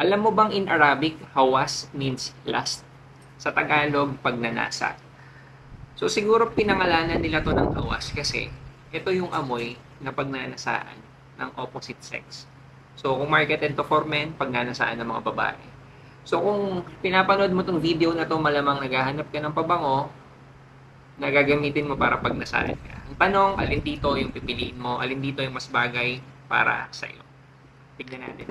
Alam mo bang in Arabic, hawas means lust? Sa Tagalog, pagnanasa. So siguro pinangalanan nila to ng hawas kasi ito yung amoy na pagnanasaan ng opposite sex. So kung marketed to for men, pagnanasaan ng mga babae. So kung pinapanood mo tong video na to, malamang naghahanap ka ng pabango na gagamitin mo para pagnasaan ka. Ang tanong, alin dito yung pipiliin mo? Alin dito yung mas bagay para sa'yo? Tignan natin.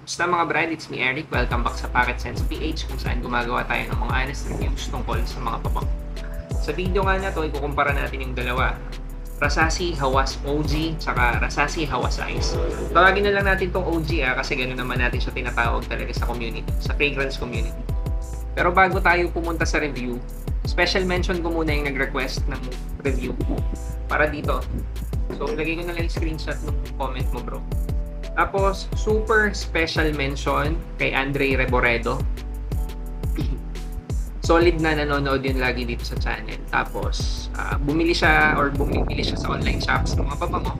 Basta mga brand, it's me Eric. Welcome back sa Pocket Sense PH kung saan gumagawa tayo ng mga honest reviews tungkol sa mga pabango. Sa video nga na to, ikukumpara natin yung dalawa. Rasasi Hawas OG tsaka Rasasi Hawas Ice. Tawagin na lang natin tong OG kasi gano'n naman natin siya tinatawag talaga sa community, sa fragrance community. Pero bago tayo pumunta sa review, special mention ko muna yung nag-request ng review para dito. So, ilagay ko na lang yung screenshot ng comment mo, bro. Tapos, super special mention kay Andre Reboredo. Solid na nanonood yun lagi dito sa channel. Tapos, bumili siya sa online shops ng mga pabango.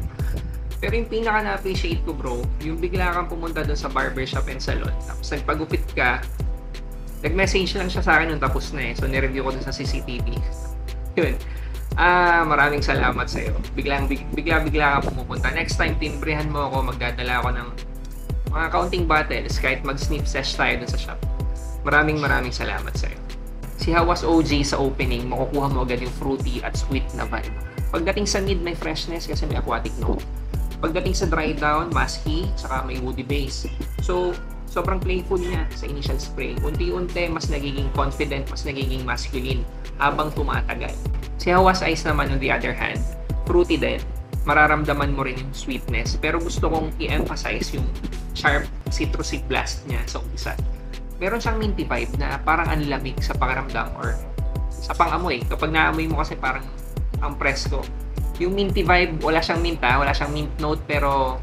Pero yung pinaka na-appreciate ko, bro, yung bigla kang pumunta doon sa barbershop and salon. Tapos, nagpagupit ka. Nag-message lang siya sa akin nung tapos na eh. So, nireview ko doon sa CCTV. Yun. Maraming salamat sa iyo. Bigla ka pumupunta. Next time, tinbrihan mo ako, magdadala ako ng mga counting bottles kahit mag-sniff sesh tayo dun sa shop. Maraming salamat sa iyo. Si Hawas OG sa opening, makukuha mo agad yung fruity at sweet na vibe. Pagdating sa mid, may freshness kasi may aquatic note. Pagdating sa dry down, musky, saka may woody base. So, sobrang playful niya sa initial spray. Unti-unti, mas nagiging confident, mas nagiging masculine habang tumatagal. Si Hawas Ice naman, on the other hand, fruity din. Mararamdaman mo rin yung sweetness. Pero gusto kong i-emphasize yung sharp citrusy blast niya sa umpisa. Meron siyang minty vibe na parang anlamig sa pakiramdam or sa pang-amoy. Kapag naamoy mo kasi parang ang presko. Yung minty vibe, wala siyang mint note, pero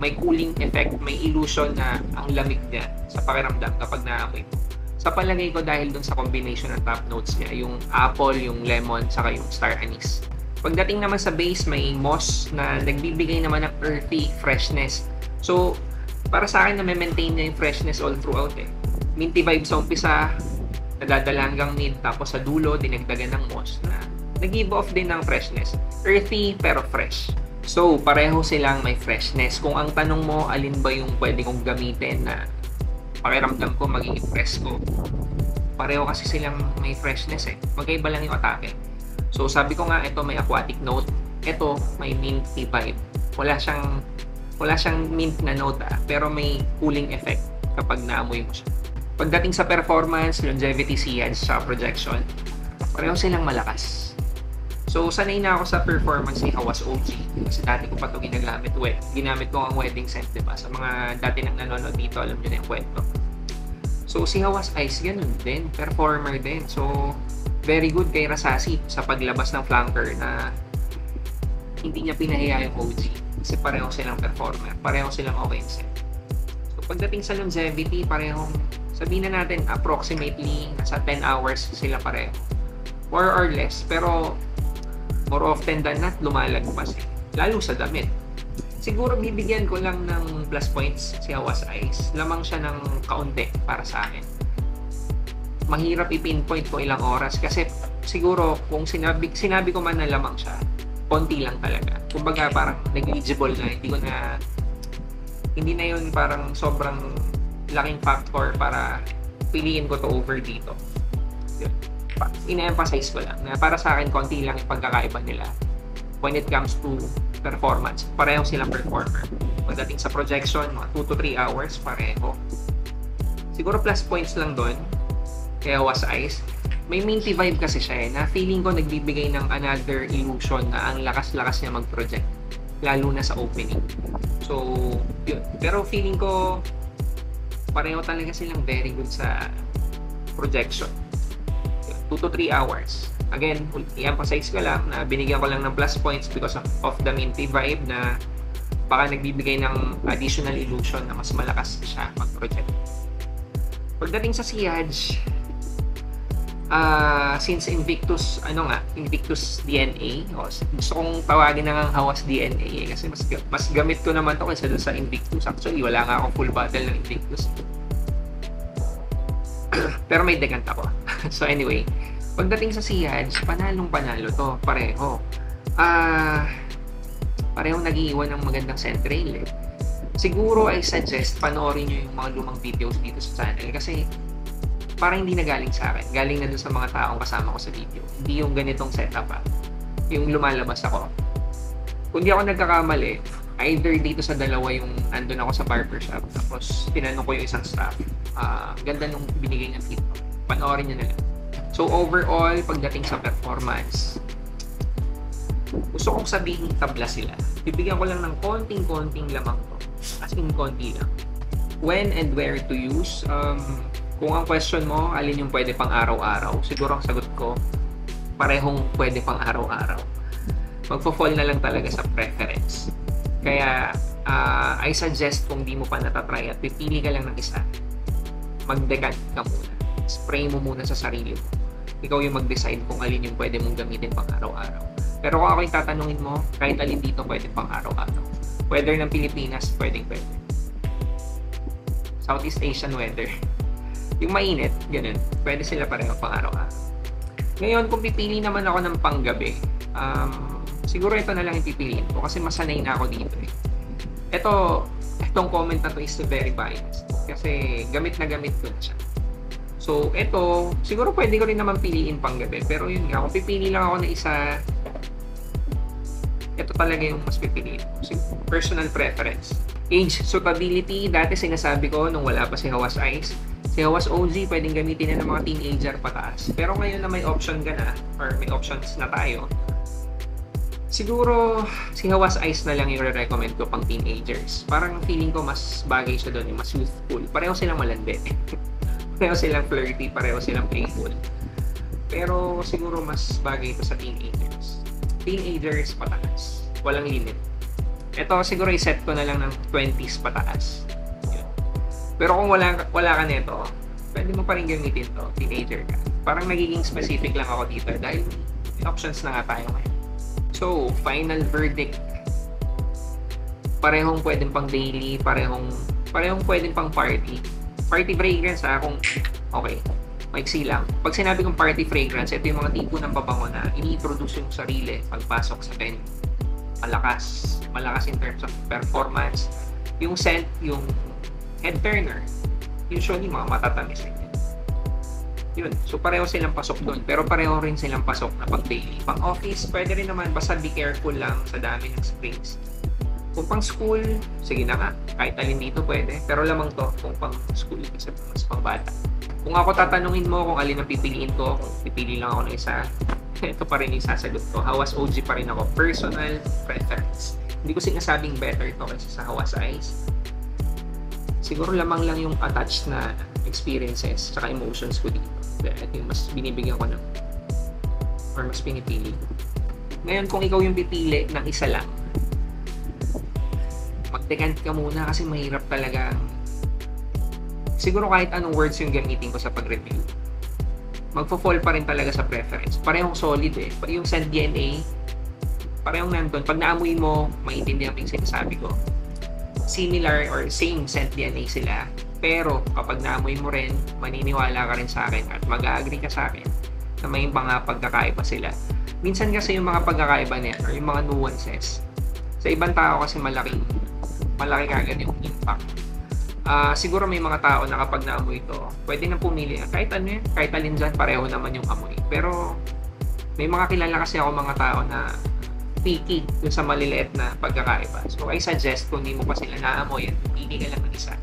may cooling effect, may illusion na ang lamig niya sa pakiramdam kapag naamoy mo. Sa palagay ko dahil dun sa combination ng top notes niya, yung apple, yung lemon, saka yung star anise. Pagdating naman sa base, may moss na nagbibigay naman ng earthy freshness. So, para sa akin, na-maintain niya yung freshness all throughout eh. Minty vibe sa umpisa, nadadala hanggang mid, tapos sa dulo, dinagdagan ng moss na nag-give off din ng freshness. Earthy pero fresh. So, pareho silang may freshness. Kung ang tanong mo, alin ba yung pwede kong gamitin na pakiramdam ko magiging fresco, pareho kasi silang may freshness eh. Magkaiba lang yung atake. So, sabi ko nga, ito may aquatic note. Ito, may minty vibe. Wala siyang mint na note pero may cooling effect kapag naamoy mo siya. Pagdating sa performance, longevity, sillage, sa projection, pareho silang malakas. So, sanay na ako sa performance ni Hawas OG. Kasi dati ko pa ito ginamit ko ang wedding scent, diba? Sa mga dati nang nanonood dito, alam nyo na yung kwento. So, si Hawas Ice, ganun din. Performer din. So, very good kay Rasasi sa paglabas ng flanker na hindi niya pinahiya yung OG. Kasi pareho silang performer. Pareho silang okay scent. So, pagdating sa longevity, parehong, sabihin na natin, approximately, nasa 10 hours sila pareho. More or less. Pero, more often than not, lumalagpas eh. Lalo sa damit. Siguro bibigyan ko lang ng plus points si Hawas Ice. Lamang siya ng kaunti para sa akin. Mahirap i-pinpoint kung ilang oras kasi siguro kung sinabi ko man na lamang siya, konti lang talaga. Kumbaga parang negligible na, hindi na yun parang sobrang laking factor para piliin ko to over dito. Ina-emphasize ko lang na para sa akin konti lang yung pagkakaiba nila when it comes to performance. Pareho silang performer. Pagdating sa projection, mga 2 to 3 hours, pareho. Siguro plus points lang doon kaya Hawas Ice. May minty vibe kasi siya eh, na feeling ko nagbibigay ng another illusion na ang lakas-lakas niya mag-project. Lalo na sa opening. So, yun. Pero feeling ko pareho talaga silang very good sa projection. 2 to 3 hours. Again, i-emphasize ko lang na binigyan ko lang ng plus points because of the minty vibe na baka nagbibigay ng additional illusion na mas malakas siya mag-project. Pagdating sa sillage, Since Invictus, Invictus DNA, gusto kong tawagin na nga Hawas DNA kasi mas gamit ko naman to kaysa doon sa Invictus. Actually, wala nga akong full bottle ng Invictus. Pero may decant ako. So anyway, pagdating sa Sihaj, panalo to, pareho. Parehong nag-iiwan ng magandang scent rail eh. Siguro I suggest panoorin nyo yung mga lumang videos dito sa channel kasi parang hindi na galing sa akin. Galing na dun sa mga taong kasama ko sa video. Hindi yung ganitong setup yung lumalabas ako. Kung di ako nagkakamali, either dito sa dalawa yung andun ako sa barbershop tapos tinanong ko yung isang staff. Ganda nung binigay ng feedback. Panoorin nyo na lang. So overall, pagdating sa performance, gusto kong sabihin tabla sila. Bibigyan ko lang ng konting-konting lamang to. As in konti lang. When and where to use, kung ang question mo, alin yung pwede pang araw-araw, siguro ang sagot ko, parehong pwede pang araw-araw. Magpo-fall na lang talaga sa preference. Kaya, I suggest kung di mo pa natatry at pipili ka lang ng isa, mag-decant ka muna. Spray mo muna sa sarili mo. Ikaw yung mag-decide kung alin yung pwede mong gamitin pang araw-araw. Pero kung ako yung tatanungin mo, kahit alin dito pwede pang araw-araw. Weather ng Pilipinas, pwede. Southeast Asian weather. Yung mainit, ganun. Pwede sila pareho pang araw-araw. Ngayon, kung pipili naman ako ng panggabi, siguro ito na lang yung pipiliin ko kasi masanay na ako dito eh. Itong comment na to is very biased kasi gamit na gamit ko na siya. So, ito, siguro pwede ko rin naman piliin panggabi. Pero yun nga, kung pipili lang ako na isa, ito talaga yung mas pipiliin ko. Personal preference. Age suitability, dati sinasabi ko nung wala pa si Hawas Ice. Si Hawas OG, pwedeng gamitin na ng mga teenager pataas. Pero ngayon na may option ka na, or may options na tayo, siguro si Hawas Ice na lang yung recommend ko pang teenagers. Parang feeling ko mas bagay siya doon, yung mas youthful. Pareho silang malandi. Pareho silang flirty, pareho silang playful. Pero siguro mas bagay ito sa teenagers. Teenagers pataas. Walang limit. Ito siguro i-set ko na lang ng 20s pataas. Pero kung wala ka nito, pwede mo pa rin gamitin to, teenager ka. Parang nagiging specific lang ako dito dahil may options na nga tayo ngayon. So, final verdict. Parehong pwedeng pang daily, parehong pwedeng pang party. Party fragrance kung okay, maiksi lang. Pag sinabi kong party fragrance, ito yung mga tipo ng pabango na ini-produce yung sarili pagpasok sa venue. Malakas in terms of performance. Yung scent, yung head turner, usually mga matatamis yun. So pareho silang pasok doon, pero pareho rin silang pasok na pang daily. Pang office, pwede rin naman, basta be careful lang sa dami ng sprays. Kung pang school, sige na nga, kahit alin dito pwede, pero lamang to kung pang school kasi mas pang bata. Kung ako tatanungin mo kung alin ang pipiliin ko, kung pipili lang ako ng isa, ito pa rin yung sasagot ko. Hawas OG pa rin ako, personal preference. Hindi ko sinasabing better ito kasi sa Hawas Ice. Siguro lamang lang yung attached na experiences tsaka emotions ko dito. Ito yung mas binibigyan ko ng or mas pinipili. Ngayon, kung ikaw yung pipili ng isa lang, mag-decant ka muna kasi mahirap talaga. Siguro kahit anong words yung gamitin ko sa pag-review, magfo-fall pa rin talaga sa preference. Parehong solid eh. Yung scent DNA, parehong nandun. Pag naamoy mo, maintindihan mo yung sinasabi ko. Similar or same scent DNA sila, pero kapag naamoy mo rin, maniniwala ka rin sa akin at mag-agree ka sa akin na may mga pagkakaiba sila. Minsan kasi yung mga pagkakaiba niya or yung mga nuances, sa ibang tao kasi malaki kagad yung impact. Siguro may mga tao na kapag naamoy ito, pwede na pumili kahit ano yan, kahit alin dyan, pareho naman yung amoy. Pero may mga kilala kasi ako mga tao na picky dun sa maliliit na pagkakaiba. So, I suggest kung hindi mo pa sila naamoy at pili ka lang ng isa,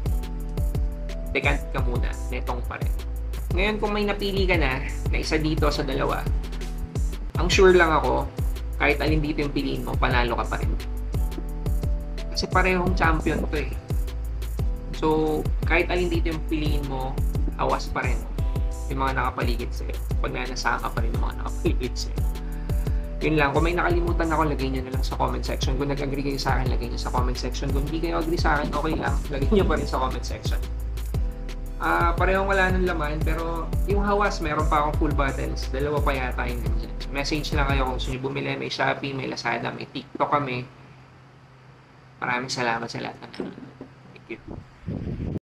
decant ka muna, netong pa rin. Ngayon, kung may napili ka na isa dito sa dalawa, ang sure lang ako, kahit alin dito yung piliin mo, panalo ka pa rin. Kasi parehong champion to eh. So, kahit alin dito yung piliin mo, awas pa rin yung mga nakapaligid sa'yo. Pag nasama pa rin yung mga nakapaligid sa'yo. Yun lang, kung may nakalimutan ako, lagay nyo na lang sa comment section. Kung nag-agree kayo sa akin, lagay nyo sa comment section. Kung hindi kayo agree sa akin, okay lang, lagay nyo pa rin sa comment section. Parehong wala ng laman, pero yung Hawas, meron pa akong full bottles. Dalawa pa yata yung nandyan. Message lang kayo kung gusto nyo bumili. May Shopee, may Lazada, may TikTok kami. Maraming salamat sa lahat ng nanonood. Thank you.